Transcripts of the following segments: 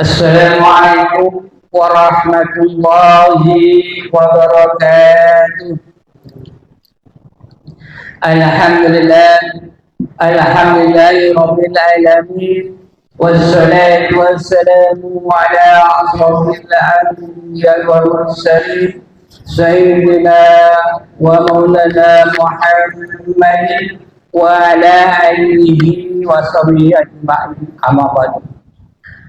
Assalamualaikum warahmatullahi wabarakatuh. Alhamdulillah, alhamdulillahi rabbil alamin. Wassalatu wassalamu ala asrafil anbiya'i wal mursalin sayyidina wa maulana Muhammadin wa ala alihi wa sahbihi ajma'in. Amma ba'du.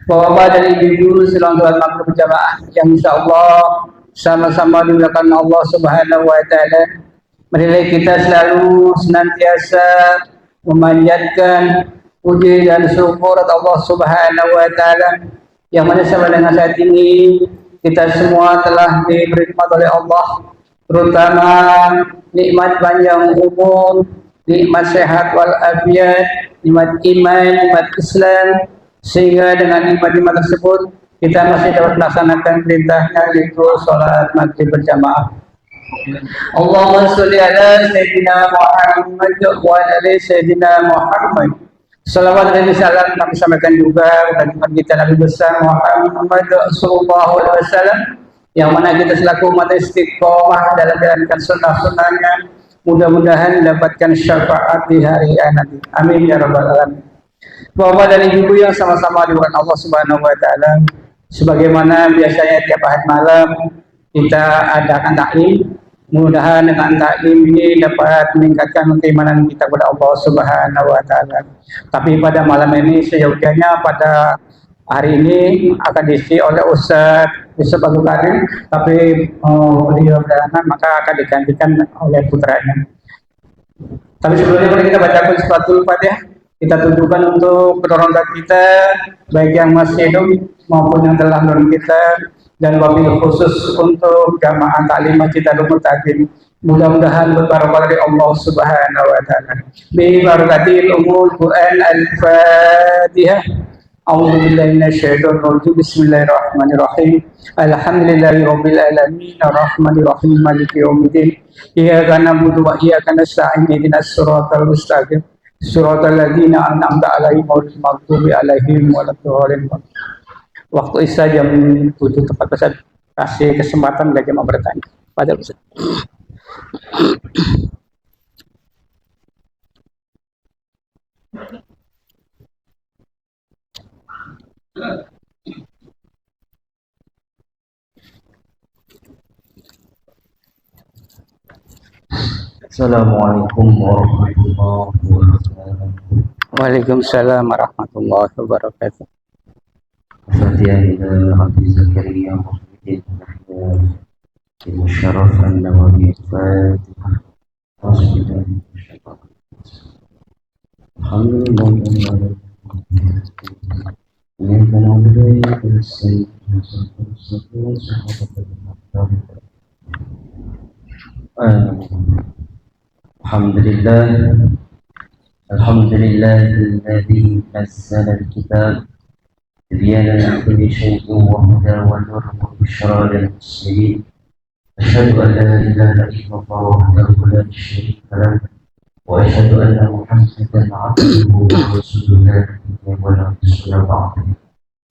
Bapak dan ibu-ibu sedang sholat maghrib berjamaah yang insya Allah sama-sama dimuliakan Allah Subhanahu wa Ta'ala. Marilah kita selalu senantiasa memanjatkan puji dan syukur atas Allah Subhanahu wa Ta'ala, yang mana sampai dengan saat ini kita semua telah diberi nikmat oleh Allah, terutama nikmat panjang umur, nikmat sehat wal afiat, nikmat iman, nikmat Islam, sehingga dengan nikmat-nikmat tersebut kita masih dapat melaksanakan perintahnya, yaitu sholat maghrib berjamaah. Allahumma sholli ala Sayyidina Muhammad wa ala Sayyidina Muhammad. Salawat dan salam kami sampaikan juga kepada kita Nabi besar Muhammad sallallahu alaihi wasallam, yang mana kita selaku umat istiqomah dalam menjalankan sunnah-sunnahnya, mudah-mudahan mendapatkan syafaat di hari nanti. Amin ya rabbal alamin. Bapak dan ibu yang sama-sama dimuliakan Allah Subhanahu wa Ta'ala, sebagaimana biasanya tiap hari malam kita adakan taklim. Mudah-mudahan dengan taklim ini dapat meningkatkan keimanan kita kepada Allah Subhanahu wa Ta'ala. Tapi pada malam ini seyogianya pada hari ini akan diisi oleh Ustaz Yusuf Abdul Karim, tapi beliau berhalangan, maka akan digantikan oleh putranya. Tapi sebelumnya mari kita bacakan suratul Fatihah. Kita tunjukkan untuk kedua kita, baik yang masih hidup maupun yang telah menurun kita, dan wabil khusus untuk jamaah taklim Masjid Darul Mutaqin. Mudah-mudahan berbarokah dari Allah Subhanahu wa Ta'ala. Bi barakatil umul Quran al-Fatihah. A'udzu billahi minasyaitonir rajim. Bismillahirrahmanirrahim. Alhamdulillahirabbil alamin arrahmanir rahim maliki yaumiddin. Iyyaka na'budu wa iyyaka nasta'in ihdinas siratal mustaqim. Suratul ladzina an'amta 'alaihim ghairil maghdubi 'alaihim waladdallin. Waktu Isya jam 7 tepat. Ustaz, kasih kesempatan bagi jemaah bertanya. Pada Ustaz. Assalamualaikum warahmatullahi wabarakatuh. Waalaikumsalam warahmatullahi wabarakatuh. Fatihah ila Abi Zakaria Muhammadin Musharraf an-Nawawi Fatihah. Alhamdulillah. Alhamdulillah, alhamdulillahilladzi nazzala al-kitab tibyanan likulli syai'in wa hudan wa nuran wa bushra lil muslimin. Asyhadu an la ilaha illallah wahdahu la syarika lah wa asyhadu anna Muhammadan 'abduhu wa rasuluhu la nabiyya wa la rasula ba'dahu.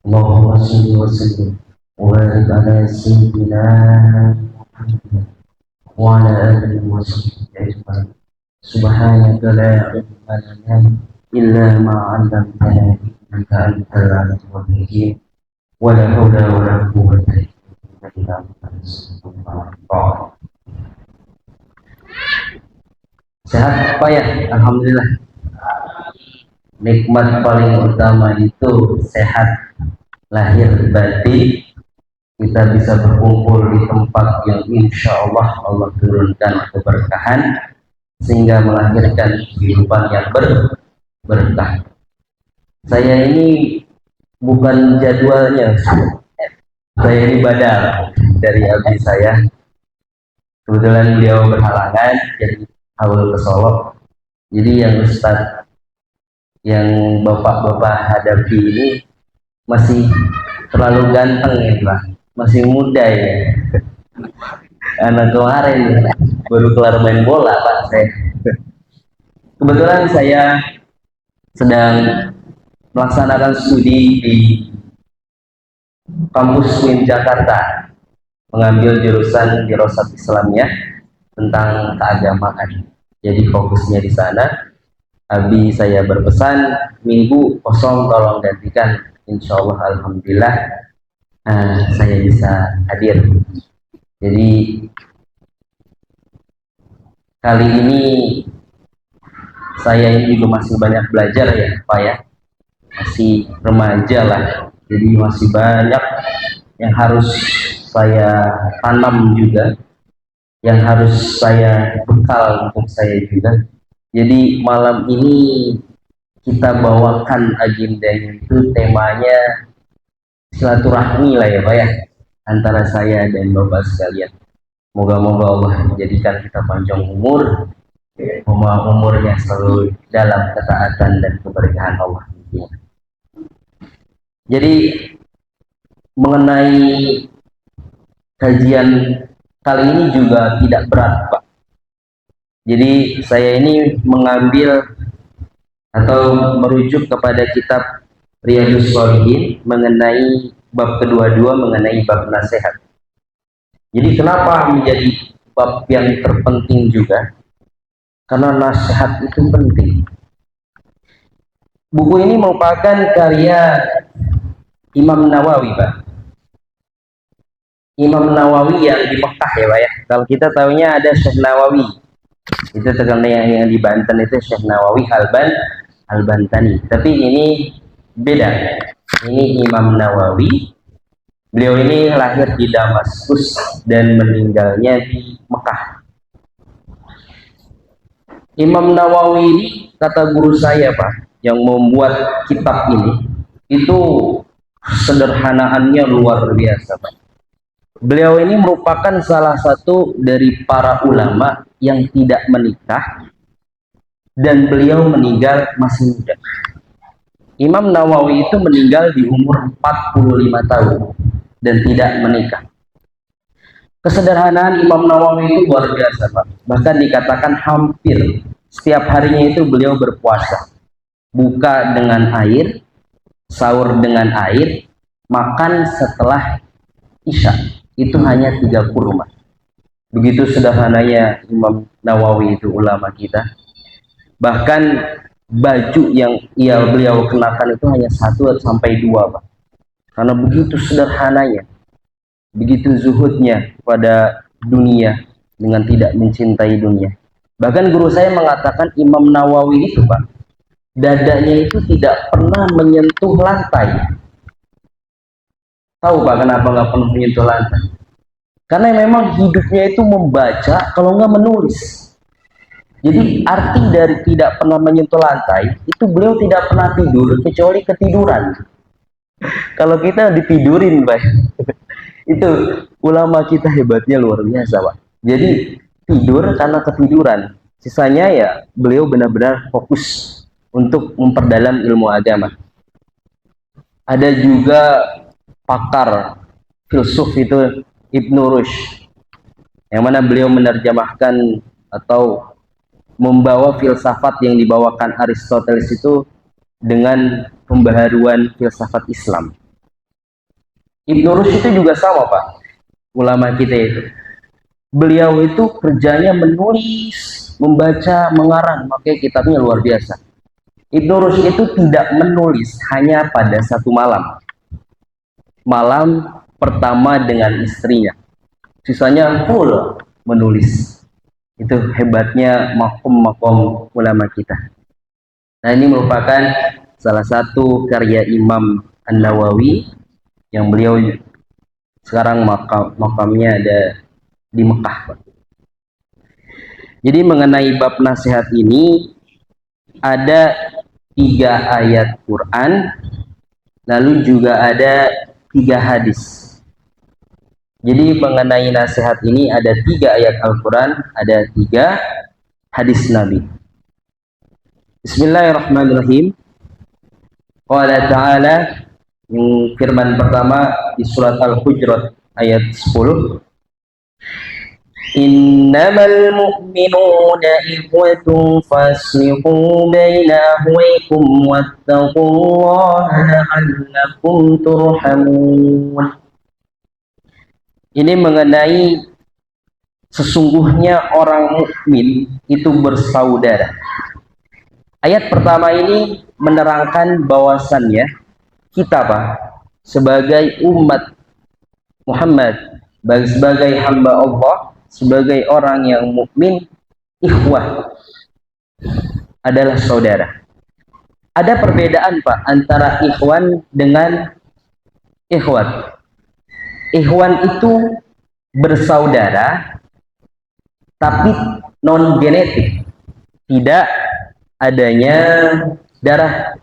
Allahumma shalli wa sallim wa barik ala sayyidina Muhammad wa ala alihi wa sahbihi ajma'in. Subhanaka la ilma lana illa ma 'allamtana innaka antal 'alimul hakim. Wa la haula wa la quwwata illa billah. Sehat Pak ya? Alhamdulillah. Nikmat paling utama itu sehat lahir batin. Kita bisa berkumpul di tempat yang insya Allah Allah turunkan keberkahan, sehingga melahirkan kehidupan yang berkah. Saya ini bukan jadwalnya, saya ini badal dari abdi saya. Kebetulan beliau berhalangan, jadi awal ke Solo. Jadi yang Ustadz, yang bapak-bapak hadapi ini masih terlalu ganteng ya Pak, masih muda ya. Anak kemarin baru kelar main bola Pak saya. Kebetulan saya sedang melaksanakan studi di kampus UIN Jakarta, mengambil jurusan Dirosat Islamiyah tentang keagamaan. Jadi fokusnya di sana. Abi saya berpesan minggu kosong tolong gantikan. Insya Allah alhamdulillah saya bisa hadir. Jadi kali ini saya ini juga masih banyak belajar ya Pak ya, masih remaja lah, jadi masih banyak yang harus saya tanam juga, yang harus saya bekal untuk saya juga. Jadi malam ini kita bawakan agendanya itu temanya silaturahmi lah ya Pak ya, antara saya dan Bapak sekalian. Moga-moga Allah menjadikan kita panjang umur, umurnya selalu dalam ketaatan dan keberkahan Allah. Jadi mengenai kajian kali ini juga tidak berat Pak. Jadi saya ini mengambil atau merujuk kepada kitab Riyadhus Shalihin mengenai bab kedua-dua, mengenai bab nasihat. Jadi kenapa menjadi bab yang terpenting juga? Karena nasihat itu penting. Buku ini merupakan karya Imam Nawawi, Pak. Imam Nawawi yang di Mekah ya, Pak ya. Kalau kita tahunya ada Syekh Nawawi. Itu terkenal yang di Banten itu Syekh Nawawi Al-Bantani. Tapi ini beda. Ini Imam Nawawi. Beliau ini lahir di Damaskus dan meninggalnya di Mekah. Imam Nawawi ini, kata guru saya Pak, yang membuat kitab ini, itu sederhanaannya luar biasa Pak. Beliau ini merupakan salah satu dari para ulama yang tidak menikah dan beliau meninggal masih muda. Imam Nawawi itu meninggal di umur 45 tahun dan tidak menikah. Kesederhanaan Imam Nawawi itu luar biasa Pak. Bahkan dikatakan hampir setiap harinya itu beliau berpuasa. Buka dengan air, sahur dengan air, makan setelah isya. Itu hanya 3 kurma. Begitu sederhananya Imam Nawawi itu ulama kita. Bahkan baju yang beliau kenakan itu hanya 1 sampai 2 Pak. Karena begitu sederhananya, begitu zuhudnya pada dunia dengan tidak mencintai dunia. Bahkan guru saya mengatakan Imam Nawawi itu Pak, dadanya itu tidak pernah menyentuh lantai. Tahu Pak kenapa nggak pernah menyentuh lantai? Karena memang hidupnya itu membaca, kalau nggak menulis. Jadi arti dari tidak pernah menyentuh lantai itu beliau tidak pernah tidur kecuali ketiduran. Kalau kita ditidurin Pak, itu ulama kita hebatnya luar biasa Pak. Jadi tidur karena ketiduran, sisanya ya beliau benar-benar fokus untuk memperdalam ilmu agama. Ada juga pakar filsuf itu Ibnu Rushd, yang mana beliau menerjemahkan atau membawa filsafat yang dibawakan Aristoteles itu dengan pembaharuan filsafat Islam. Ibnu Rushd itu juga sama Pak, ulama kita itu. Beliau itu kerjanya menulis, membaca, mengarang, makanya kitabnya luar biasa. Ibnu Rushd itu tidak menulis hanya pada satu malam. Malam pertama dengan istrinya. Sisanya full menulis. Itu hebatnya makom-makom ulama kita. Nah, ini merupakan salah satu karya Imam An-Nawawi yang beliau sekarang makamnya ada di Mekah. Jadi mengenai bab nasihat ini ada 3 ayat Quran, lalu juga ada 3 hadis. Jadi mengenai nasihat ini ada 3 ayat Al-Quran, ada 3 hadis Nabi. Bismillahirrahmanirrahim. Qala ta'ala, firman pertama di surat Al-Hujurat ayat 10. Innamal mu'minuna ikhwatun faslihu baina akhwaykum wattaqullaha la'allakum turhamun. Ini mengenai sesungguhnya orang mukmin itu bersaudara. Ayat pertama ini menerangkan bahwasannya kita sebagai umat Muhammad, sebagai hamba Allah, sebagai orang yang mukmin, ikhwah adalah saudara. Ada perbedaan antara ikhwan dengan ikhwat. Ikhwan itu bersaudara tapi non genetik, tidak adanya darah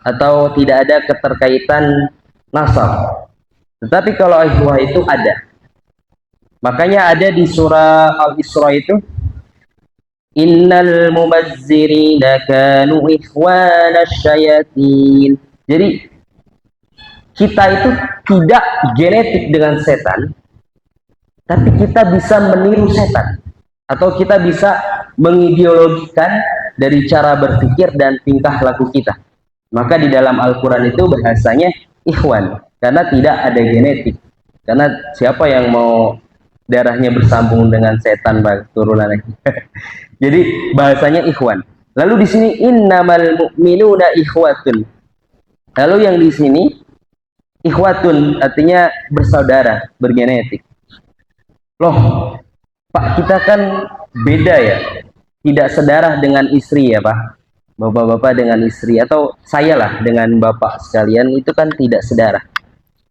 atau tidak ada keterkaitan nasab. Tetapi kalau ikhwah itu ada. Makanya ada di surah Al-Isra itu, innal mubazzirina kanu ikhwanasy syayatin. Jadi kita itu tidak genetik dengan setan, tapi kita bisa meniru setan, atau kita bisa mengideologikan dari cara berpikir dan tingkah laku kita. Maka di dalam Al-Quran itu bahasanya ikhwan, karena tidak ada genetik. Karena siapa yang mau darahnya bersambung dengan setan turunannya? Jadi bahasanya ikhwan. Lalu di sini innamal mu'minuna ikhwatun. Lalu yang di sini ikhwatun artinya bersaudara, bergenetik. Loh, Pak, kita kan beda ya. Tidak sedarah dengan istri ya, Pak. Bapak-bapak dengan istri, atau saya lah dengan bapak sekalian, itu kan tidak sedarah.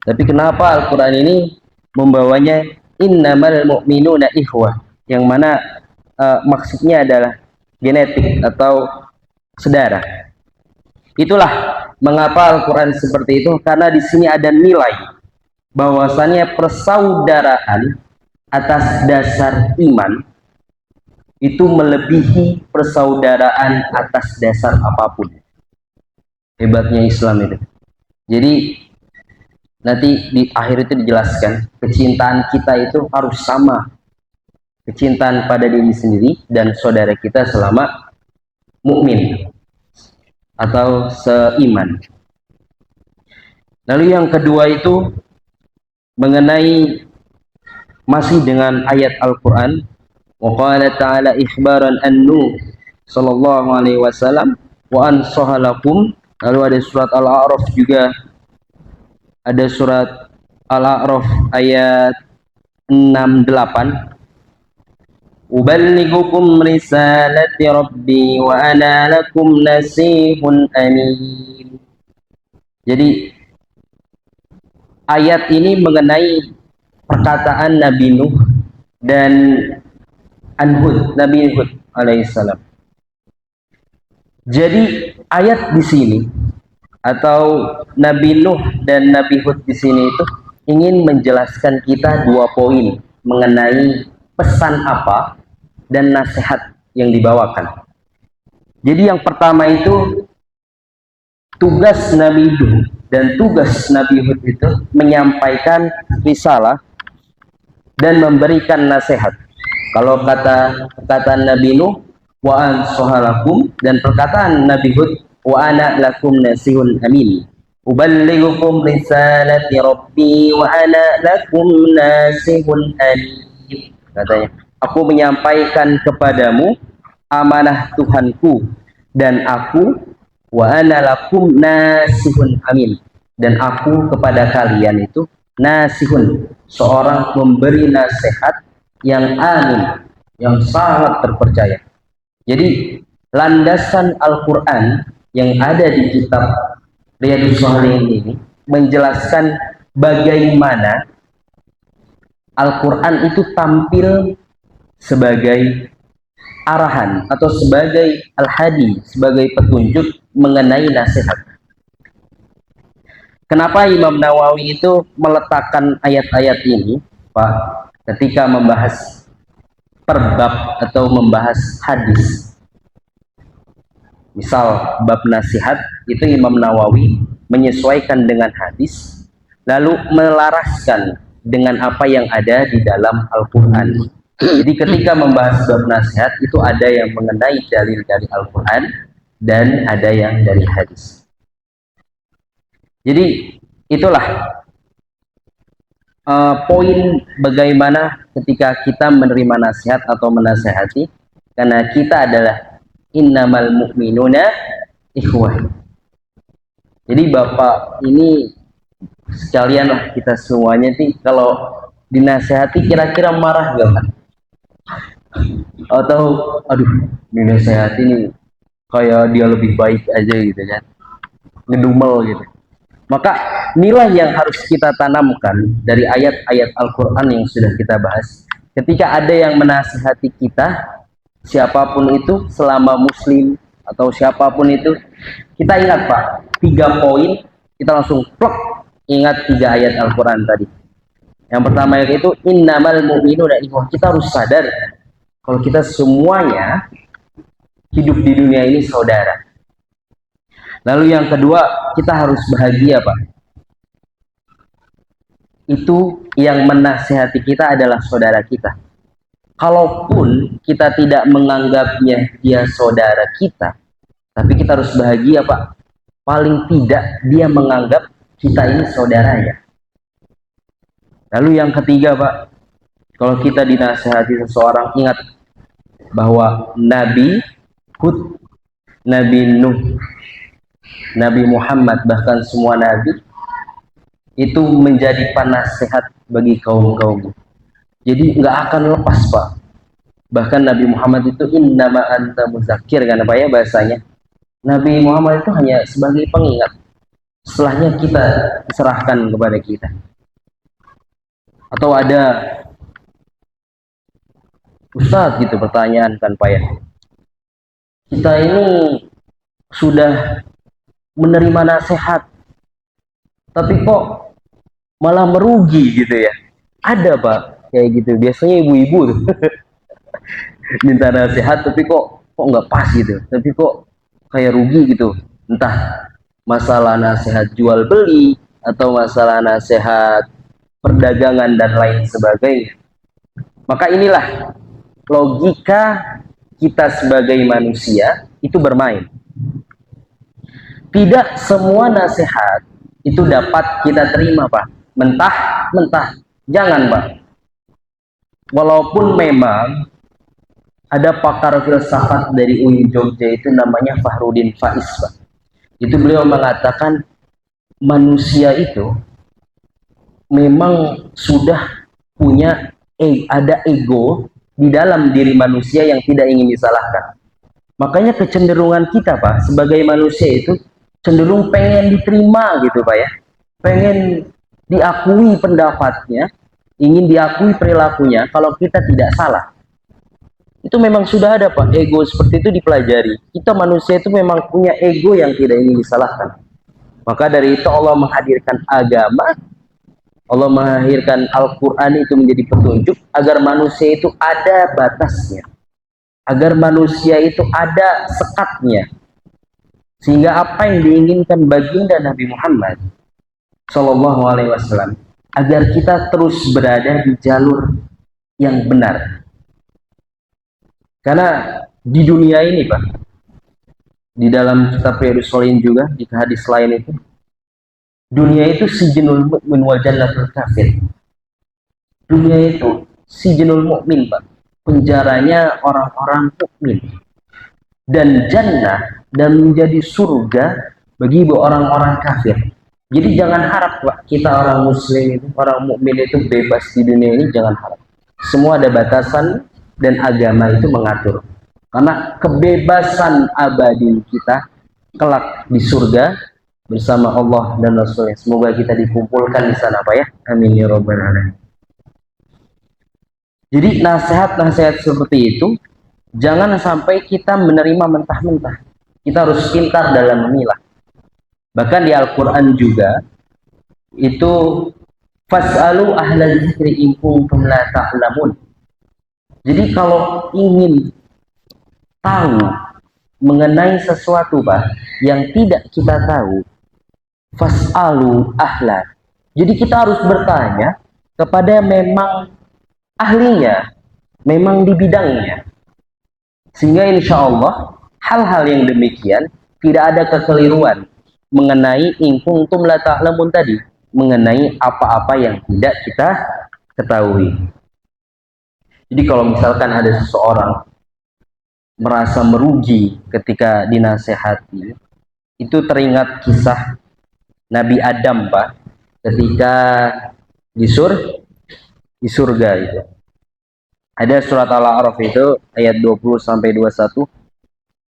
Tapi kenapa Al-Quran ini membawanya innamal mu'minuna ikhwah, yang mana maksudnya adalah genetik atau saudara. Itulah mengapa Al-Quran seperti itu, karena di sini ada nilai bahwasannya persaudaraan atas dasar iman itu melebihi persaudaraan atas dasar apapun. Hebatnya Islam itu. Jadi nanti di akhir itu dijelaskan, kecintaan kita itu harus sama. Kecintaan pada diri sendiri dan saudara kita selama mukmin atau seiman. Lalu yang kedua itu mengenai masih dengan ayat Al-Quran, wa qala ta'ala ikhbaran an-Nuh sallallahu alaihi wasallam wa an sahalakum. Lalu ada surat Al-A'raf juga, ada surat Al-A'raf ayat 68, uballighukum risalati rabbi wa ana lakum nasihun amin. Jadi ayat ini mengenai perkataan Nabi Nuh dan Nabi Hud alaihissalam. Jadi ayat di sini atau Nabi Nuh dan Nabi Hud di sini itu ingin menjelaskan kita dua poin mengenai pesan apa dan nasihat yang dibawakan. Jadi yang pertama itu tugas Nabi Nuh dan tugas Nabi Hud itu menyampaikan risalah dan memberikan nasihat. Kalau perkataan Nabi Nuh wa an sahalakum, dan perkataan Nabi Hud wa ana lakum nasihun amin. Uballighukum risalati rabbi wa ana lakum nasihun amin. Katanya, aku menyampaikan kepadamu amanah Tuhanku dan aku wa ana lakum nasihun amin, dan aku kepada kalian itu nasihun, seorang memberi nasihat yang amin, yang sangat terpercaya. Jadi landasan Al-Quran yang ada di kitab Riyadhus Shalihin ini menjelaskan bagaimana Al-Quran itu tampil sebagai arahan atau sebagai al-hadi, sebagai petunjuk mengenai nasihat. Kenapa Imam Nawawi itu meletakkan ayat-ayat ini, Pak, ketika membahas perbab atau membahas hadis? Misal bab nasihat itu Imam Nawawi menyesuaikan dengan hadis, lalu melaraskan dengan apa yang ada di dalam Al-Quran. Jadi ketika membahas bab nasihat itu ada yang mengenai dalil dari Al-Quran dan ada yang dari hadis. Jadi itulah poin bagaimana ketika kita menerima nasihat atau menasehati, karena kita adalah innamal mu'minuna ikhwah. Jadi Bapak ini sekalian lah, kita semuanya nih kalau dinasehati kira-kira marah gak Pak? Atau aduh dinasehati nih kayak dia lebih baik aja gitu kan, ngedumel gitu. Maka nilai yang harus kita tanamkan dari ayat-ayat Al-Quran yang sudah kita bahas, ketika ada yang menasihati kita, siapapun itu, selama muslim atau siapapun itu, kita ingat Pak, 3 poin, kita langsung plok, ingat 3 ayat Al-Quran tadi. Yang pertama yaitu innamal mu'minuna ikhwah. Kita harus sadar kalau kita semuanya hidup di dunia ini saudara. Lalu yang kedua, kita harus bahagia Pak. Itu yang menasihati kita adalah saudara kita. Kalaupun kita tidak menganggapnya dia saudara kita, tapi kita harus bahagia Pak. Paling tidak dia menganggap kita ini saudaranya. Lalu yang ketiga Pak, kalau kita dinasihati seseorang, ingat bahwa Nabi Hud, Nabi Nuh, Nabi Muhammad, bahkan semua Nabi itu menjadi penasehat bagi kaum-kaum. Jadi nggak akan lepas Pak. Bahkan Nabi Muhammad itu innama anta muzakir, kan apa ya bahasanya. Nabi Muhammad itu hanya sebagai pengingat. Setelahnya kita serahkan kepada kita. Atau ada Ustadz gitu pertanyaan kan Pak ya, kita ini sudah menerima nasihat tapi kok malah merugi gitu ya. Ada Pak kayak gitu, biasanya ibu-ibu tuh minta nasihat tapi kok nggak pas gitu, tapi kok kayak rugi gitu, entah masalah nasihat jual beli atau masalah nasihat perdagangan dan lain sebagainya. Maka inilah logika kita sebagai manusia itu bermain. Tidak semua nasihat itu dapat kita terima Pak, mentah-mentah. Jangan Pak. Walaupun memang ada pakar filsafat dari UI Jogja itu namanya Fahrudin Faiz Pak. Itu beliau mengatakan manusia itu memang sudah punya ada ego di dalam diri manusia yang tidak ingin disalahkan. Makanya kecenderungan kita Pak sebagai manusia itu cenderung pengen diterima gitu Pak ya, pengen diakui pendapatnya, ingin diakui perilakunya kalau kita tidak salah. Itu memang sudah ada Pak, ego seperti itu dipelajari. Kita manusia itu memang punya ego yang tidak ingin disalahkan. Maka dari itu Allah menghadirkan agama, Allah mengakhirkan Al-Quran itu menjadi petunjuk agar manusia itu ada batasnya, agar manusia itu ada sekatnya, sehingga apa yang diinginkan baginda Nabi Muhammad Shallallahu Alaihi Wasallam agar kita terus berada di jalur yang benar. Karena di dunia ini Pak, di dalam kitab Riyadhus Shalihin juga di hadis lain itu, dunia itu sijnul mu'min wal jannatul kafir. Dunia itu sijnul mu'min Pak, penjaranya orang-orang mukmin, dan jannah dan menjadi surga bagi orang-orang kafir. Jadi jangan harap Pak, kita orang muslim itu, orang mukmin itu bebas di dunia ini, jangan harap. Semua ada batasan dan agama itu mengatur. Karena kebebasan abadi kita kelak di surga bersama Allah dan Rasulnya. Semoga kita dikumpulkan di sana Pak ya. Amin ya rabbal alamin. Jadi nasihat-nasihat seperti itu jangan sampai kita menerima mentah-mentah. Kita harus pintar dalam memilah. Bahkan di Al-Quran juga itu fas'alu ahla dzikri in kuntum la ta'lamun. Jadi kalau ingin tahu mengenai sesuatu Pak yang tidak kita tahu, fas'alu ahla. Jadi kita harus bertanya kepada memang ahlinya. memang di bidangnya. Sehingga insya Allah hal-hal yang demikian tidak ada kekeliruan mengenai in kuntum la ta'lamun tadi, mengenai apa-apa yang tidak kita ketahui. Jadi kalau misalkan ada seseorang merasa merugi ketika dinasehati, itu teringat kisah Nabi Adam, Pak, ketika di surga itu. Ada surat Al-A'raf itu ayat 20 sampai 21.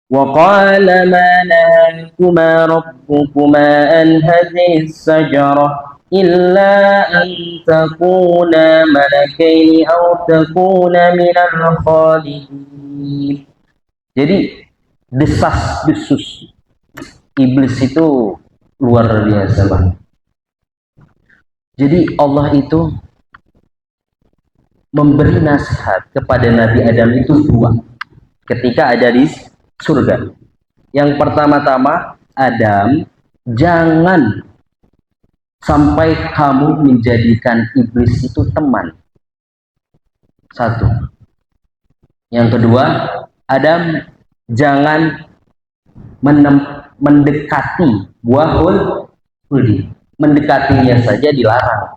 Wa qala ma nahakuma rabbukuma an hadhihi as-sajarah illa an takuna malakaini aw takuna minal khalidin. Jadi desas-desus iblis itu luar biasa, Bang. Jadi Allah itu memberi nasihat kepada Nabi Adam itu dua ketika ada di surga. Yang pertama-tama, Adam, jangan sampai kamu menjadikan iblis itu teman. Satu. Yang kedua, Adam, jangan mendekati buahul khuldi. Mendekatinya saja dilarang.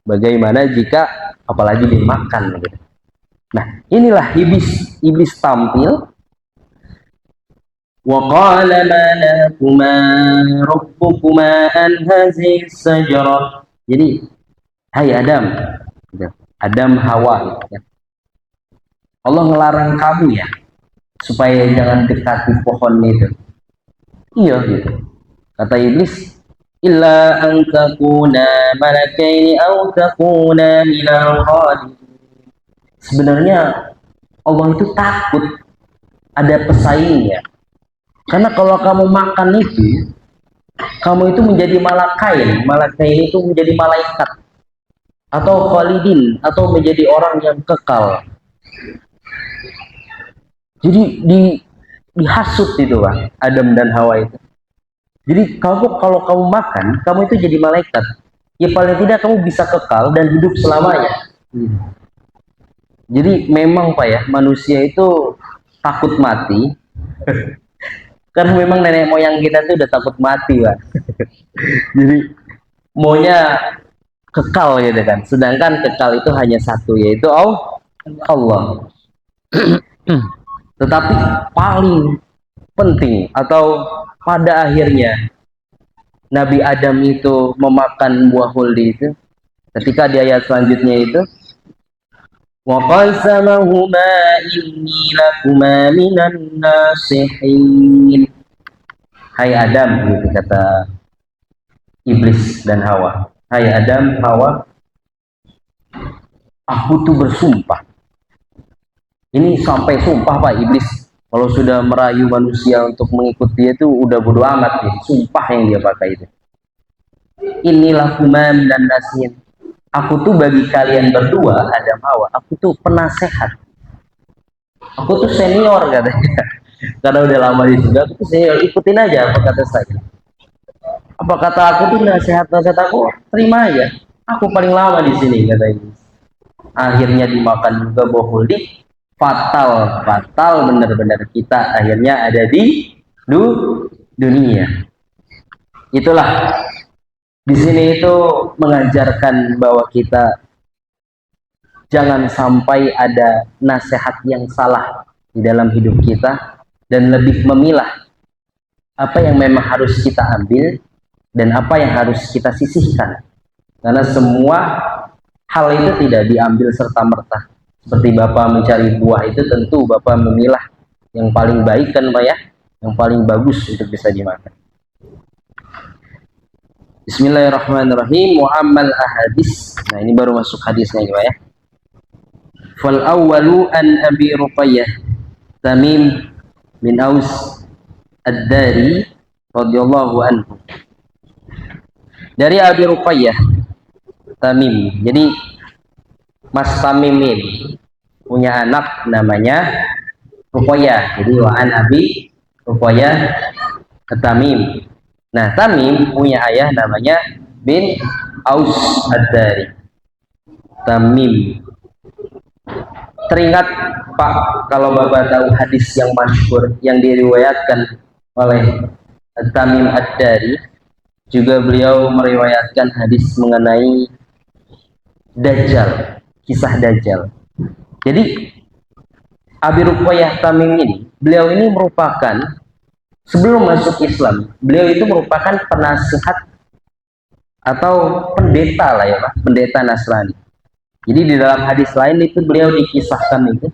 Bagaimana jika apalagi dimakan gitu. Nah, inilah iblis tampil. Wa qala ma lakuma rabbukuma an hadhihi as-sajarah. Jadi, hai Adam, Adam Hawa gitu. Allah ngelarang kamu ya supaya jangan dekati pohon itu. Iya gitu. Kata iblis, illa an takuna malakaini aw takuna minal khalidin. Sebenarnya Allah itu takut ada pesaingnya. Karena kalau kamu makan itu, kamu itu menjadi malakain. Malakain itu menjadi malaikat atau khalidin, atau menjadi orang yang kekal. Jadi dihasut itu, Bang, Adam dan Hawa itu. Jadi kalau kamu makan, kamu itu jadi malaikat. Ya paling tidak kamu bisa kekal dan hidup selamanya. Jadi memang Pak ya, manusia itu takut mati. Karena memang nenek moyang kita tuh udah takut mati, Pak. Jadi maunya kekal gitu kan. Sedangkan kekal itu hanya satu, yaitu Allah. Tetapi paling penting atau pada akhirnya Nabi Adam itu memakan buah khuldi itu ketika di ayat selanjutnya itu wa qasamahuma inni lakuma minan nasihin. Hai Adam, gitu kata iblis dan Hawa. Hai Adam, Hawa, aku tuh bersumpah. Ini sampai sumpah Pak, iblis kalau sudah merayu manusia untuk mengikuti dia itu udah bodo amat nih, sumpah yang dia pakai itu. Inilah kuman dan nasin. Aku tuh bagi kalian berdua, Adam Hawa, aku tuh penasehat. Aku tuh senior katanya. Karena udah lama di surga, aku tuh senior, ikutin aja apa kata saya. Apa kata aku tuh nasihat aku, terima aja. Aku paling lama di sini kata iblis. Akhirnya dimakan juga buah khuldi. Fatal benar-benar kita akhirnya ada di dunia. Itulah di sini itu mengajarkan bahwa kita jangan sampai ada nasihat yang salah di dalam hidup kita dan lebih memilah apa yang memang harus kita ambil dan apa yang harus kita sisihkan. Karena semua hal itu tidak diambil serta-merta. Seperti Bapak mencari buah itu tentu Bapak memilah yang paling baik kan Pak ya, yang paling bagus untuk bisa dimakan. Bismillahirrahmanirrahim. Mu'ammal ahadis. Nah ini baru masuk hadisnya Pak ya. Fal awwalu an Abi Ruqayyah Tamim bin Aus Ad-Dari radhiyallahu anhu. Dari Abi Ruqayyah Tamim. Jadi Mas Tamim ini punya anak namanya Ruqayyah. Jadi wa'an Abi Ruqayyah Tamim. Nah, Tamim punya ayah namanya bin Aus Ad-Dari. Tamim teringat Pak, kalau Bapak tahu hadis yang masyhur yang diriwayatkan oleh Tamim Ad-Dari, juga beliau meriwayatkan hadis mengenai Dajjal, kisah Dajjal. Jadi Abi Ruqayyah Tamim ini, beliau ini merupakan, sebelum masuk Islam, beliau itu merupakan penasihat atau pendeta lah ya Pak, pendeta Nasrani. Jadi di dalam hadis lain itu beliau dikisahkan itu,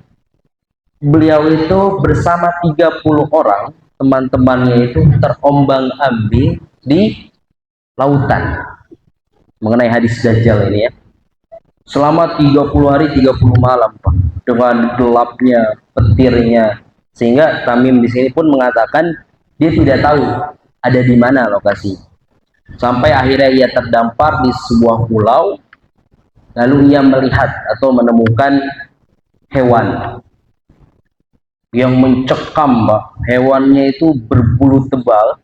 beliau itu bersama 30 orang teman-temannya itu terombang-ambing di lautan mengenai hadis Dajjal ini ya. Selama 30 hari 30 malam Pak, dengan gelapnya, petirnya, sehingga Tamim di sini pun mengatakan dia tidak tahu ada di mana lokasi. Sampai akhirnya ia terdampar di sebuah pulau, lalu ia melihat atau menemukan hewan yang mencekam Pak. Hewannya itu berbulu tebal,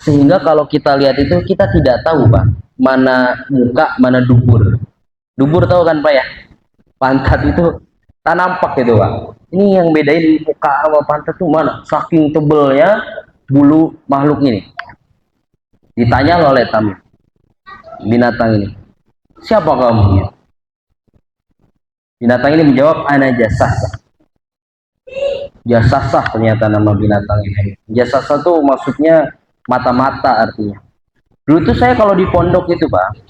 sehingga kalau kita lihat itu kita tidak tahu Pak, mana muka, mana dubur. Dubur tahu kan Pak ya? Pantat itu tak nampak itu Pak. Ini yang bedain muka sama pantat tuh mana? Saking tebelnya bulu makhluk ini. Ditanya oleh Tamim, binatang ini, siapa kamu? Binatang ini menjawab, ana Jasasah. Jasasah ternyata nama binatang ini. Jasasah tuh maksudnya mata-mata artinya. Dulu tuh saya kalau di pondok itu Pak,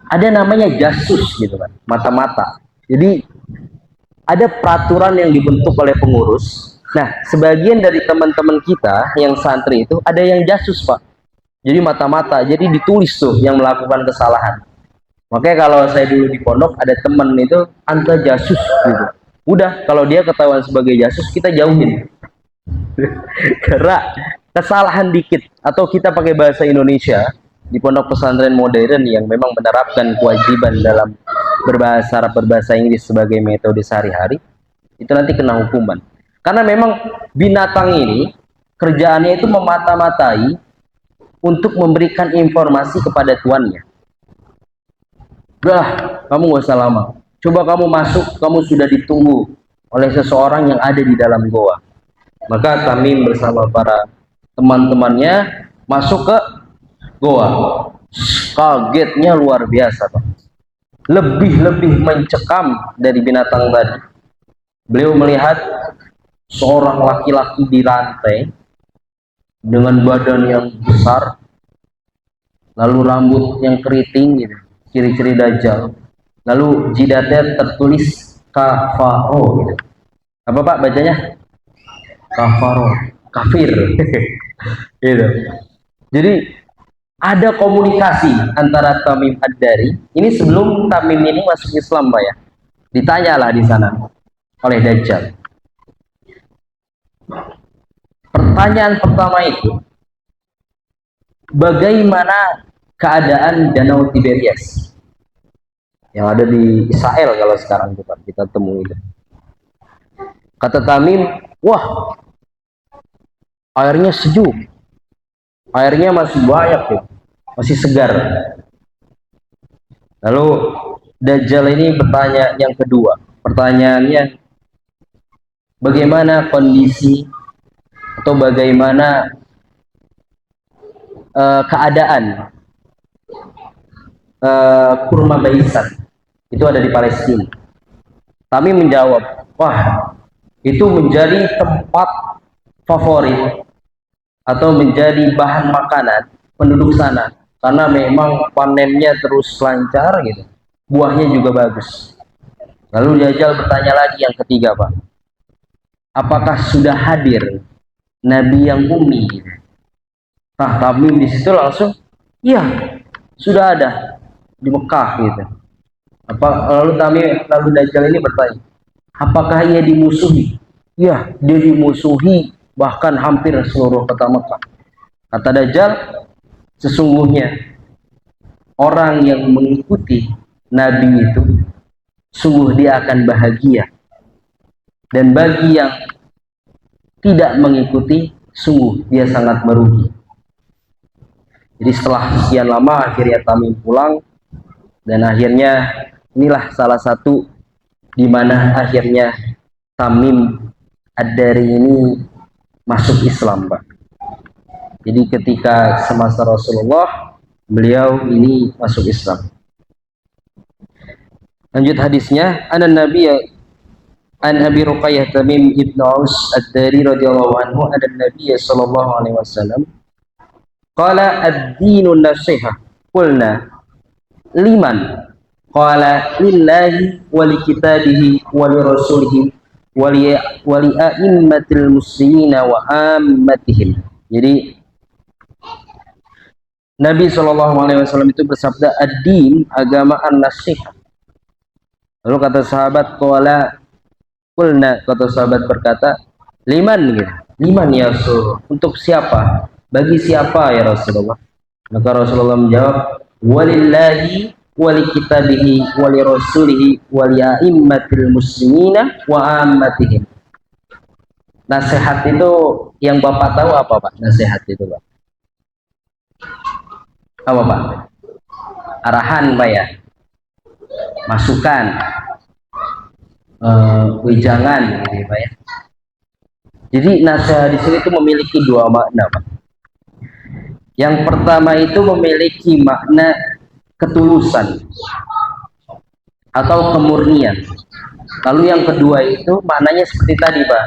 ada namanya jasus gitu kan, mata-mata. Jadi ada peraturan yang dibentuk oleh pengurus. Nah, sebagian dari teman-teman kita yang santri itu ada yang jasus Pak. Jadi mata-mata, jadi ditulis tuh yang melakukan kesalahan. Makanya kalau saya dulu di pondok ada teman itu anta jasus gitu. Udah, kalau dia ketahuan sebagai jasus kita jauhin. Karena kesalahan dikit atau kita pakai bahasa Indonesia di pondok pesantren modern yang memang menerapkan kewajiban dalam berbahasa Inggris sebagai metode sehari-hari, itu nanti kena hukuman. Karena memang binatang ini kerjaannya itu memata-matai untuk memberikan informasi kepada tuannya. Udah, kamu gak usah lama. Coba kamu masuk, kamu sudah ditunggu oleh seseorang yang ada di dalam goa. Maka Tamim bersama para teman-temannya masuk ke goa. Kagetnya luar biasa Pak. Lebih mencekam dari binatang tadi. Beliau melihat seorang laki-laki di lantai dengan badan yang besar, lalu rambut yang keriting gitu, ciri-ciri Dajjal. Lalu jidatnya tertulis kafaro gitu. Apa Pak bacanya? Kafaro, kafir. Gitu. Jadi ada komunikasi antara Tamim Ad-Dari ini sebelum Tamim ini masuk Islam Pak ya. Ditanyalah di sana oleh Dajjal. Pertanyaan pertama itu, bagaimana keadaan Danau Tiberias yang ada di Israel kalau sekarang kita temui itu? Kata Tamim, wah, airnya sejuk, airnya masih banyak ya, masih segar. Lalu Dajjal ini bertanya yang kedua, pertanyaannya, bagaimana kondisi atau bagaimana keadaan kurma baisan itu ada di Palestina? Kami menjawab, wah, itu menjadi tempat favorit atau menjadi bahan makanan penduduk sana karena memang panennya terus lancar gitu, buahnya juga bagus. Lalu Dajjal bertanya lagi yang ketiga Pak, apakah sudah hadir Nabi yang ummi? Nah, Tamim di situ langsung, iya, sudah ada di Mekah gitu. Lalu Dajjal ini bertanya, apakah ia dimusuhi? Ya, dia dimusuhi bahkan hampir seluruh kota Mekah. Kata Dajjal, sesungguhnya orang yang mengikuti Nabi itu sungguh dia akan bahagia, dan bagi yang tidak mengikuti sungguh dia sangat merugi. Jadi setelah sekian lama akhirnya Tamim pulang, dan akhirnya inilah salah satu di mana akhirnya Tamim Ad-Dari ini masuk Islam, Pak. Jadi ketika semasa Rasulullah, beliau ini masuk Islam. Lanjut hadisnya, an Abi Ruqayyah Tamim ibn Aus Ad-Dari radhiyallahu anhu, an Nabi sallallahu alaihi wasallam qala ad-dinu nasihah. Qulna liman? Qala lillahi wa li kitabihi wa li rasulihi wa li a'immatil muslimina wa ammatihim. Jadi Nabi SAW itu bersabda, ad-din, agama, an-nasihah. Lalu kata sahabat, qulna, kata sahabat berkata, liman, gitu. Liman ya Rasulullah, untuk siapa? Bagi siapa ya Rasulullah? Maka Rasulullah menjawab, walillahi wali kitabihi wali rasulihi wali a'immatil muslimina wa ammatihim. Nasihat itu yang Bapak tahu apa, Pak? Nasihat itu, Pak, apa, Pak? Arahan, Pak, ya? Masukan, wejangan, gitu ya, Pak, ya? Jadi nasihat di sini itu memiliki dua makna, Pak. Yang pertama itu memiliki makna ketulusan atau kemurnian. Lalu yang kedua itu maknanya seperti tadi, Pak,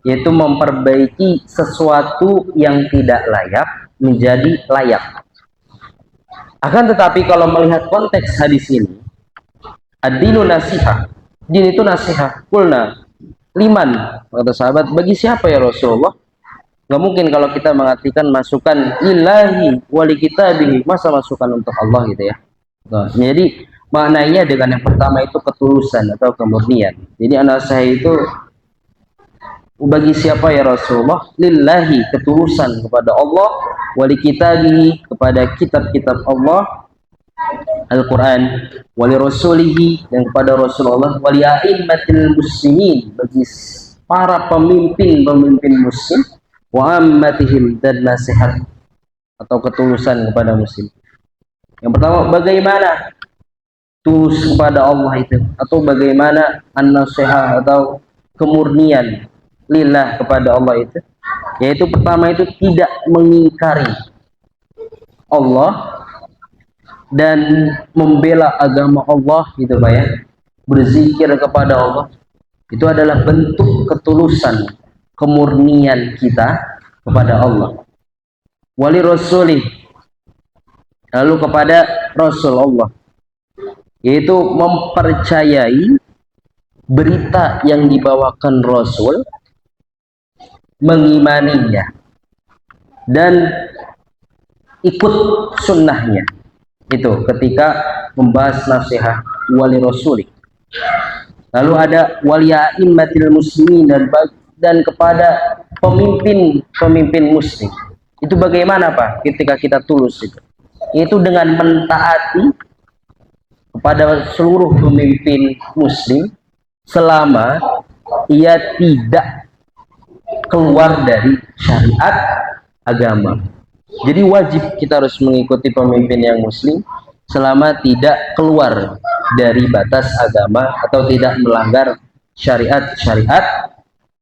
yaitu memperbaiki sesuatu yang tidak layak menjadi layak. Akan tetapi kalau melihat konteks hadis ini, ad-dinu nasihah, din itu nasihat. Qulna liman, kata sahabat, bagi siapa ya Rasulullah? Nggak mungkin kalau kita mengartikan masukan lillahi wali kitabihi, masa masukan untuk Allah, gitu ya. Nah, jadi maknanya dengan yang pertama itu ketulusan atau kemurnian. Jadi nasihat itu bagi siapa ya Rasulullah? Lillahi, ketulusan kepada Allah, wali kitabihi, kepada kitab-kitab Allah Al-Quran, wali rasulihi, dan kepada Rasulullah, wali a'immatil muslimin, bagi para pemimpin muslim, wa ammatihim, dan nasihat atau ketulusan kepada muslim. Yang pertama, bagaimana tulus kepada Allah itu, atau bagaimana an-nasihah atau kemurnian lillah kepada Allah itu, yaitu pertama itu tidak mengingkari Allah dan membela agama Allah, gitu, Pak, ya. Berzikir kepada Allah itu adalah bentuk ketulusan, kemurnian kita kepada Allah. Wali rasulih, lalu kepada Rasulullah, yaitu mempercayai berita yang dibawakan Rasul, mengimaninya dan ikut sunnahnya. Itu ketika membahas nasihat wali rasuli. Lalu ada wali a'immatil muslimin, dan kepada pemimpin muslim. Itu bagaimana, Pak, ketika kita tulus itu? Itu dengan mentaati kepada seluruh pemimpin muslim selama ia tidak keluar dari syariat agama. Jadi wajib kita harus mengikuti pemimpin yang muslim selama tidak keluar dari batas agama atau tidak melanggar syariat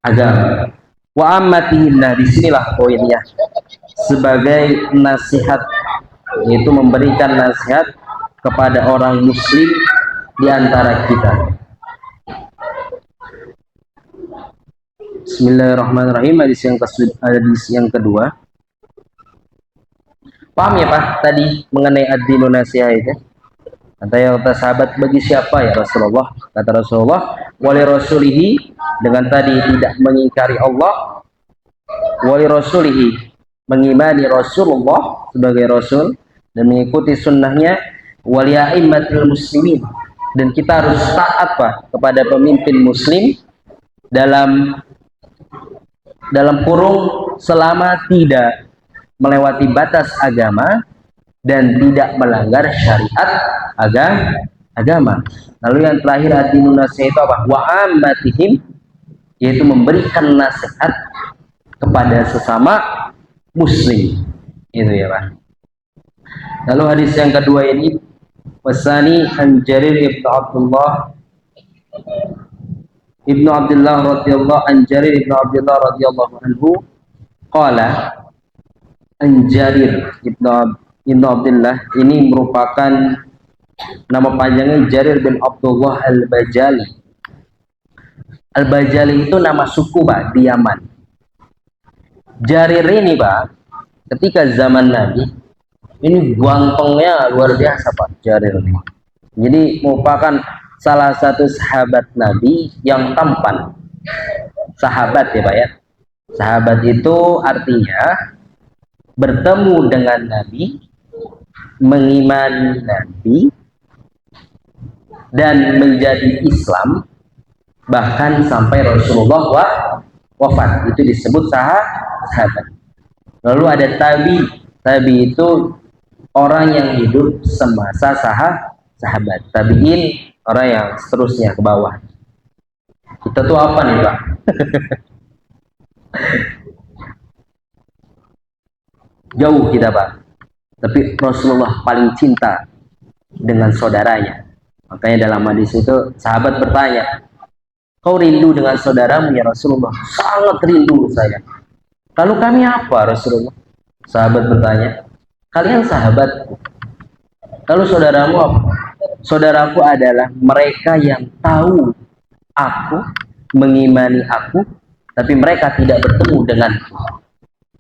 agama. Wa ammatihin, nah disinilah poinnya, sebagai nasihat, yaitu memberikan nasihat kepada orang muslim di antara kita. Bismillahirrahmanirrahim. Hadis yang kedua. Paham ya, Pak, tadi mengenai ad-dinu nasihah itu? Kata sahabat, bagi siapa ya Rasulullah? Kata Rasulullah, wali rasulihi, dengan tadi tidak mengingkari Allah, wali rasulihi, mengimani Rasulullah sebagai Rasul dan mengikuti sunnahnya, wali a'immatil muslimin, dan kita harus taat, Pak, kepada pemimpin muslim dalam kurung selama tidak melewati batas agama dan tidak melanggar syariat agama. Lalu yang terakhir, ad-dinu nasihah itu apa? Wa ammatihim, yaitu memberikan nasihat kepada sesama muslim. Itu ya, Pak. Lalu hadis yang kedua ini, wasani an Jarir ibn Abdullah Ibnu Abdullah radhiyallahu an Jarir Ibnu Abdullah radhiyallahu anhu qala an Jarir Ibnu Abdullah ini merupakan nama panjangnya Jarir bin Abdullah Al-Bajali. Al-Bajali itu nama suku Pak di Yaman. Jarir ini Pak ketika zaman Nabi ini gantengnya luar biasa Pak Jarir ini. Jadi merupakan salah satu sahabat Nabi yang tampan. Sahabat ya Pak ya. Sahabat itu artinya bertemu dengan Nabi, mengimani Nabi, dan menjadi Islam bahkan sampai Rasulullah wafat. Itu disebut sahabat. Lalu ada tabi itu orang yang hidup semasa sahabat. Tabiin orang yang seterusnya ke bawah. Kita tuh apa nih Pak? Jauh kita Pak. Tapi Rasulullah paling cinta dengan saudaranya. Makanya dalam hadis itu sahabat bertanya, kau rindu dengan saudaramu ya Rasulullah? Sangat rindu saya. Lalu kami apa Rasulullah? Sahabat bertanya, kalian sahabat. Lalu saudaramu apa? Saudaraku adalah mereka yang tahu aku, mengimani aku, tapi mereka tidak bertemu denganku.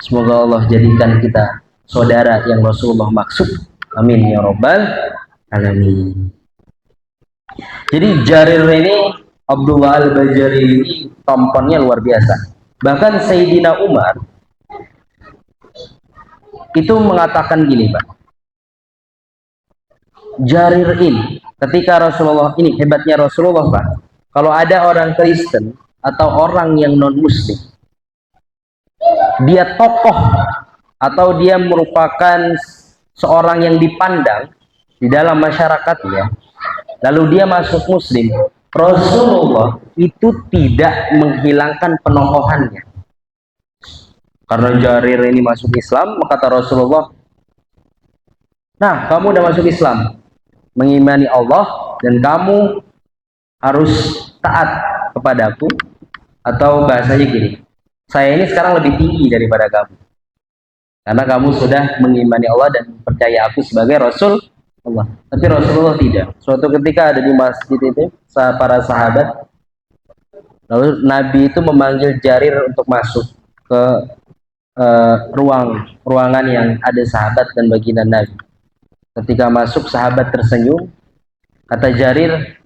Semoga Allah jadikan kita saudara yang Rasulullah maksud. Amin ya Rabbal Alamin. Jadi Jarir ini, Abdullah Al-Bajali ini tampannya luar biasa. Bahkan Sayyidina Umar itu mengatakan gini Pak, Jarir ini ketika Rasulullah ini hebatnya Rasulullah Pak, kalau ada orang Kristen atau orang yang non muslim, dia tokoh atau dia merupakan seorang yang dipandang di dalam masyarakatnya, lalu dia masuk muslim, Rasulullah itu tidak menghilangkan penokohannya. Karena Jarir ini masuk Islam, kata Rasulullah, nah kamu udah masuk Islam, mengimani Allah, dan kamu harus taat kepadaku, atau bahasanya gini, saya ini sekarang lebih tinggi daripada kamu karena kamu sudah mengimani Allah dan percaya aku sebagai Rasul Allah. Tapi Rasulullah tidak. Suatu ketika ada di masjid itu para sahabat, lalu Nabi itu memanggil Jarir untuk masuk ke ruangan yang ada sahabat dan baginda Nabi. Ketika masuk, sahabat tersenyum, kata Jarir,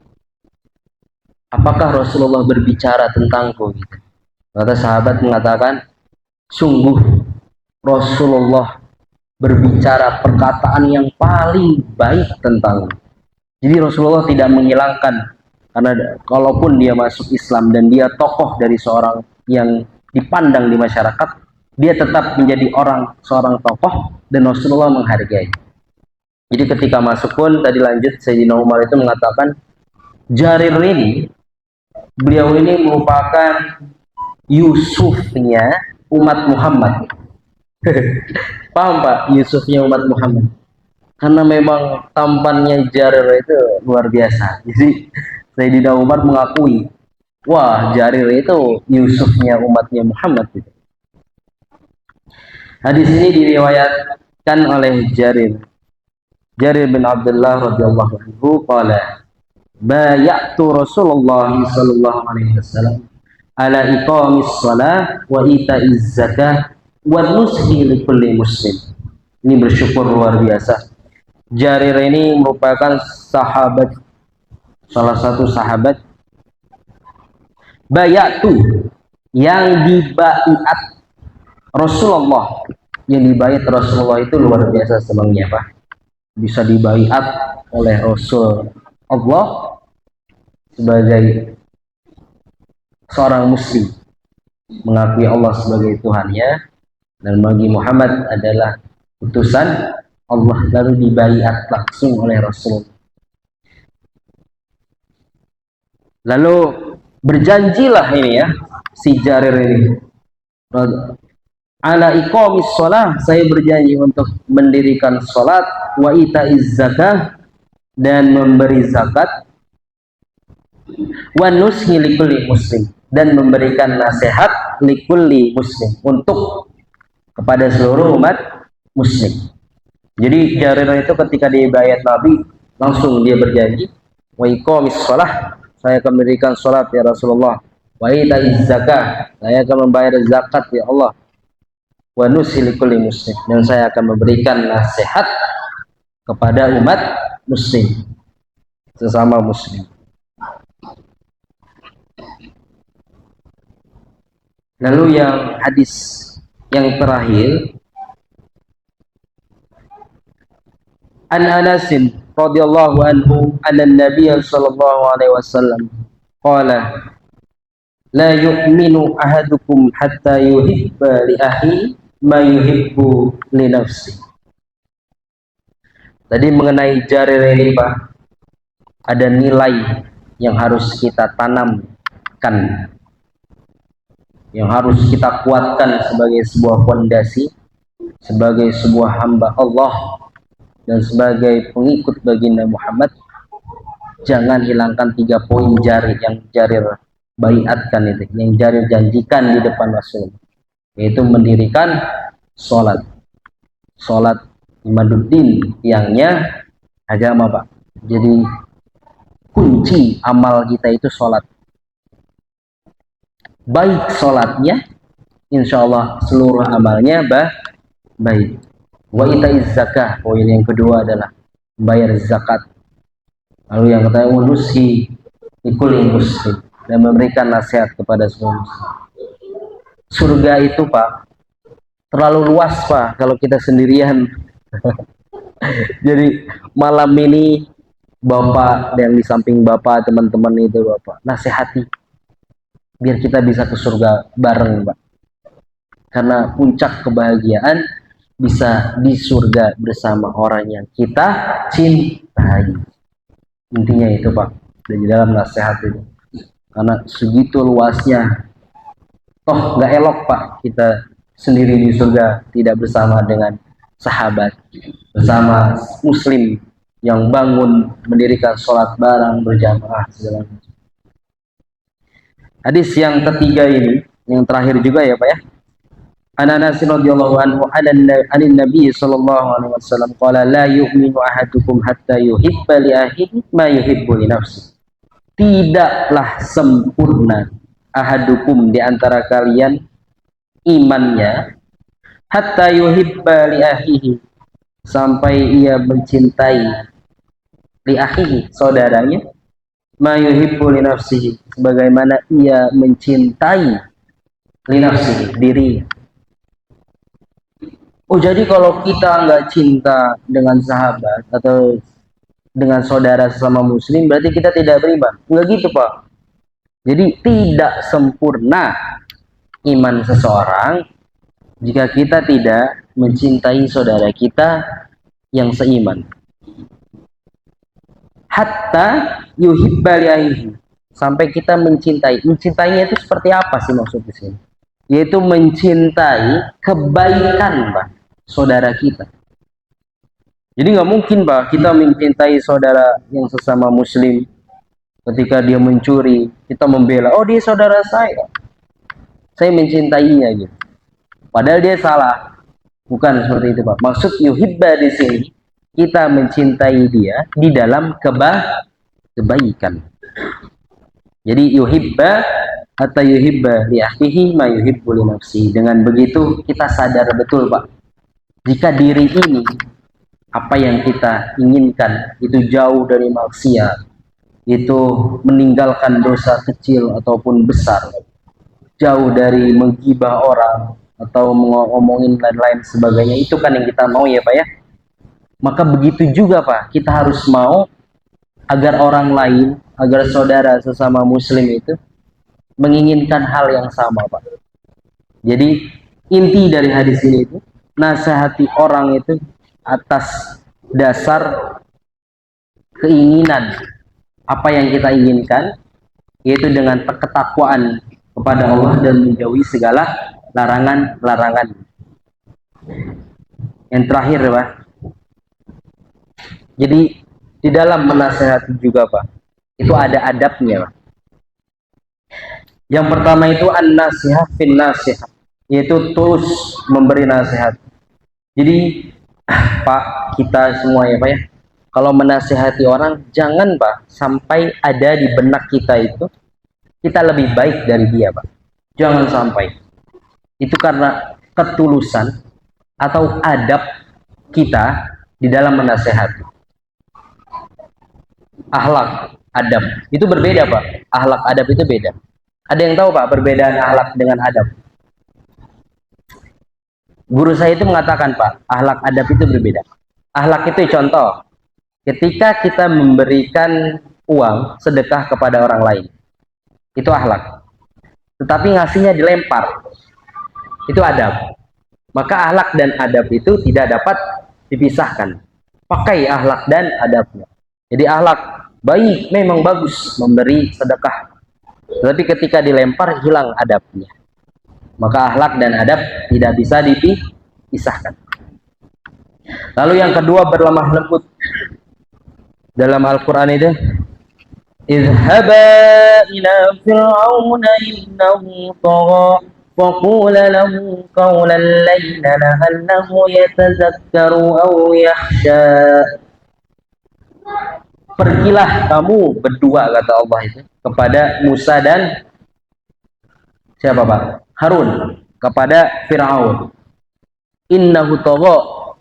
apakah Rasulullah berbicara tentangku? Gitu. Kata sahabat mengatakan, sungguh Rasulullah berbicara perkataan yang paling baik tentangmu. Jadi Rasulullah tidak menghilangkan, karena kalaupun dia masuk Islam dan dia tokoh dari seorang yang dipandang di masyarakat, dia tetap menjadi seorang tokoh dan Rasulullah menghargai. Jadi ketika masuk pun, tadi lanjut, Sayyidina Umar itu mengatakan, Jarir ini, beliau ini merupakan Yusufnya umat Muhammad. Paham Pak? Yusufnya umat Muhammad. Karena memang tampannya Jarir itu luar biasa. Jadi Sayyidina Umar mengakui, wah Jarir itu Yusufnya umatnya Muhammad. Hadis ini diriwayatkan oleh Jarir bin Abdullah radhiyallahu anhu qala bay'atu Rasulullah sallallahu alaihi wasallam ala iqamis shalah wa ita'iz zakah wa nushi likulli muslim. Ini bersyukur luar biasa. Jarir ini merupakan sahabat, salah satu sahabat bay'atu yang dibaiat Rasulullah. Yang dibaiat Rasulullah itu luar biasa senangnya Pak. Bisa dibaiat oleh Rasul Allah sebagai seorang muslim, mengakui Allah sebagai Tuhannya dan bagi Muhammad adalah utusan Allah, lalu dibaiat langsung oleh Rasul. Lalu berjanjilah ini ya si Jarir ini, ala iqamis shalah, saya berjanji untuk mendirikan salat, wa itaiz zakah, dan memberi zakat, Wa nushi likulli muslim, dan memberikan nasihat likulli muslim, untuk kepada seluruh umat muslim. Jadi Jarir itu ketika dibayat Nabi, langsung dia berjanji, wa iqamis shalah, saya akan mendirikan salat ya Rasulullah, wa itaiz zakah, saya akan membayar zakat ya Allah, wa nushi likulli muslim, dan saya akan memberikan nasihat kepada umat muslim, sesama muslim. Lalu yang hadis yang terakhir, an Anasin radhiyallahu anhu anna Nabiy sallallahu alaihi wasallam qala la yu'minu ahadukum hatta yuhibba li akhi ma yuhibbu li nafsi. Tadi mengenai Jarir ini Pak, ada nilai yang harus kita tanamkan, yang harus kita kuatkan sebagai sebuah fondasi, sebagai sebuah hamba Allah, dan sebagai pengikut baginda Muhammad. Jangan hilangkan 3 poin Jarir yang Jarir baiatkan itu, yang Jarir janjikan di depan Rasul, yaitu mendirikan sholat. Sholat imaduddin, tiangnya agama Pak. Jadi kunci amal kita itu sholat. Baik sholatnya, insya Allah seluruh amalnya baik. Wa itaiz zakah, poin yang kedua adalah bayar zakat. Lalu yang ketiga, nushi likulli muslim, dan memberikan nasihat kepada semua muslim. Surga itu Pak terlalu luas Pak kalau kita sendirian. Jadi malam ini Bapak dan di samping Bapak, teman-teman itu Bapak nasihati biar kita bisa ke surga bareng Pak, karena puncak kebahagiaan bisa di surga bersama orang yang kita cintai. Intinya itu Pak, di dalam nasihat itu, karena segitu luasnya. Toh nggak elok Pak kita sendiri di surga tidak bersama dengan sahabat, bersama muslim yang bangun mendirikan sholat bareng berjamaah segala macam. Hadis yang ketiga ini, yang terakhir juga ya Pak ya. An Anas radhiyallahu anhu anin Nabi sallallahu alaihi wasallam qala la yu'minu ahadukum hatta yuhibba li akhihi ma yuhibbu li nafsihi. Tidaklah sempurna ahadukum di antara kalian imannya hatta yuhibba li akhihi, sampai ia mencintai li akhihi, saudaranya, ma yuhibbu li nafsihi, sebagaimana ia mencintai li nafsihi, dirinya. Oh, jadi kalau kita nggak cinta dengan sahabat atau dengan saudara sesama muslim, berarti kita tidak beriman. Nggak gitu Pak. Jadi tidak sempurna iman seseorang jika kita tidak mencintai saudara kita yang seiman. Hatta yuhibba li akhihi, sampai kita mencintai. Mencintainya itu seperti apa sih maksud di sini? Yaitu mencintai kebaikan Pak saudara kita. Jadi nggak mungkin Pak kita mencintai saudara yang sesama muslim, ketika dia mencuri kita membela, oh dia saudara saya mencintainya gitu. Padahal dia salah. Bukan seperti itu Pak. Maksud yuhibba di sini, kita mencintai dia di dalam kebaikan. Jadi yuhibba atau yuhibba li akhihi ma yuhibbu li nafsi. Dengan begitu kita sadar betul Pak, jika diri ini, apa yang kita inginkan itu jauh dari maksiat, itu meninggalkan dosa kecil ataupun besar, jauh dari menggibah orang atau ngomongin lain-lain sebagainya, itu kan yang kita mau ya Pak ya. Maka begitu juga Pak, kita harus mau agar orang lain, agar saudara sesama muslim itu menginginkan hal yang sama Pak. Jadi inti dari hadis ini itu, nasihati orang itu atas dasar keinginan apa yang kita inginkan, yaitu dengan ketakwaan kepada Allah dan menjauhi segala larangan-larangan. Yang terakhir Pak, jadi di dalam menasihati juga Pak, itu ada adabnya Pak. Yang pertama itu an-nasihat fin nasihat, yaitu tulus memberi nasihat. Jadi Pak, kita semua ya Pak ya, kalau menasihati orang jangan Pak sampai ada di benak kita itu kita lebih baik dari dia Pak. Jangan sampai. Itu karena ketulusan atau adab kita di dalam menasehati. Akhlak, adab itu berbeda Pak. Akhlak, adab itu beda. Ada yang tahu Pak perbedaan akhlak dengan adab? Guru saya itu mengatakan Pak, akhlak adab itu berbeda. Akhlak itu contoh, ketika kita memberikan uang sedekah kepada orang lain, itu akhlak. Tetapi ngasihnya dilempar, itu adab. Maka akhlak dan adab itu tidak dapat dipisahkan. Pakai akhlak dan adabnya. Jadi akhlak baik, memang bagus memberi sedekah. Tetapi ketika dilempar hilang adabnya. Maka akhlak dan adab tidak bisa dipisahkan. Lalu yang kedua berlemah lembut. Dalam Al-Quran itu, idhaba ila fir'auna innahu tagha faqula lahu qawlan layyinan la'allahu yatazakkaru aw yakhsha. Pergilah kamu berdua, kata Allah itu, kepada Musa dan siapa Pak? Harun, kepada Fir'aun. Innahu tagha,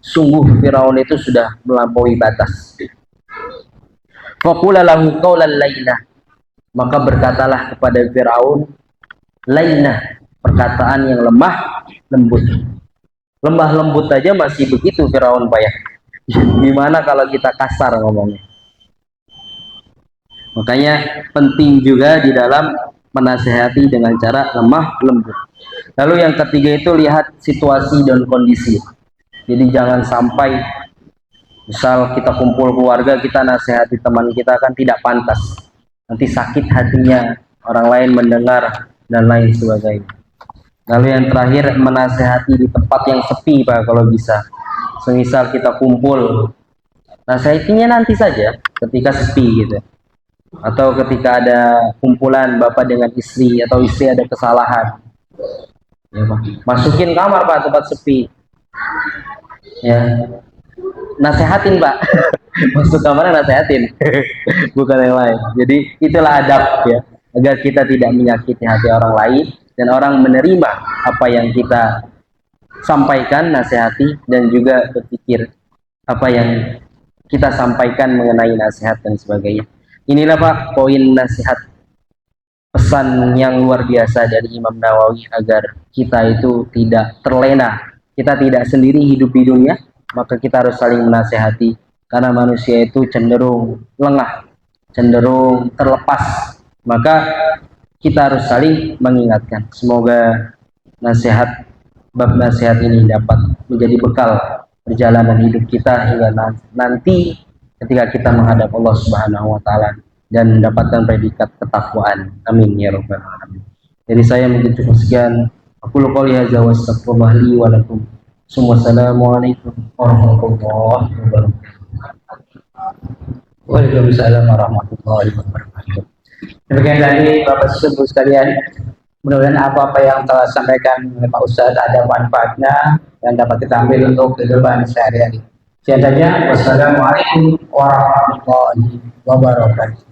sungguh Fir'aun itu sudah melampaui batas. Faqula lahu qawlan layyinah, maka berkatalah kepada Fir'aun layyinah, perkataan yang lemah lembut. Lemah lembut aja masih begitu Fir'aun Pak ya. Gimana kalau kita kasar ngomongnya? Makanya penting juga di dalam menasehati dengan cara lemah lembut. Lalu yang ketiga itu lihat situasi dan kondisi. Jadi jangan sampai misal kita kumpul keluarga, kita nasihati teman kita kan tidak pantas. Nanti sakit hatinya, orang lain mendengar dan lain sebagainya. Lalu yang terakhir menasehati di tempat yang sepi Pak kalau bisa. Semisal kita kumpul, nasihatinya nanti saja ketika sepi gitu. Atau ketika ada kumpulan bapak dengan istri atau istri ada kesalahan, ya, Pak. Masukin kamar Pak, tempat sepi, ya, nasehatin Pak. Masuk kamar nasehatin. Bukan yang lain. Jadi itulah adab ya, agar kita tidak menyakiti hati orang lain dan orang menerima apa yang kita sampaikan, nasihati, dan juga berpikir apa yang kita sampaikan mengenai nasihat dan sebagainya. Inilah Pak poin nasihat, pesan yang luar biasa dari Imam Nawawi agar kita itu tidak terlena, kita tidak sendiri hidup di dunia, maka kita harus saling menasehati karena manusia itu cenderung lengah, cenderung terlepas, maka kita harus saling mengingatkan. Semoga bab nasihat ini dapat menjadi bekal perjalanan hidup kita hingga nanti ketika kita menghadap Allah Subhanahu wa taala dan mendapatkan predikat ketakwaan. Amin ya rabbal alamin. Jadi saya mungkin cukup sekian. Aku qouli hadza wa astaghfirullah li wa lakum. Assalamualaikum warahmatullahi wabarakatuh. Waalaikumsalam warahmatullahi wabarakatuh. Demikian tadi Bapak Ibu sekalian, mudah-mudahan apa-apa yang telah disampaikan oleh Pak Ustadz ada manfaatnya dan dapat kita ambil untuk kehidupan sehari-hari. Sekian saja. Wassalamualaikum warahmatullahi wabarakatuh.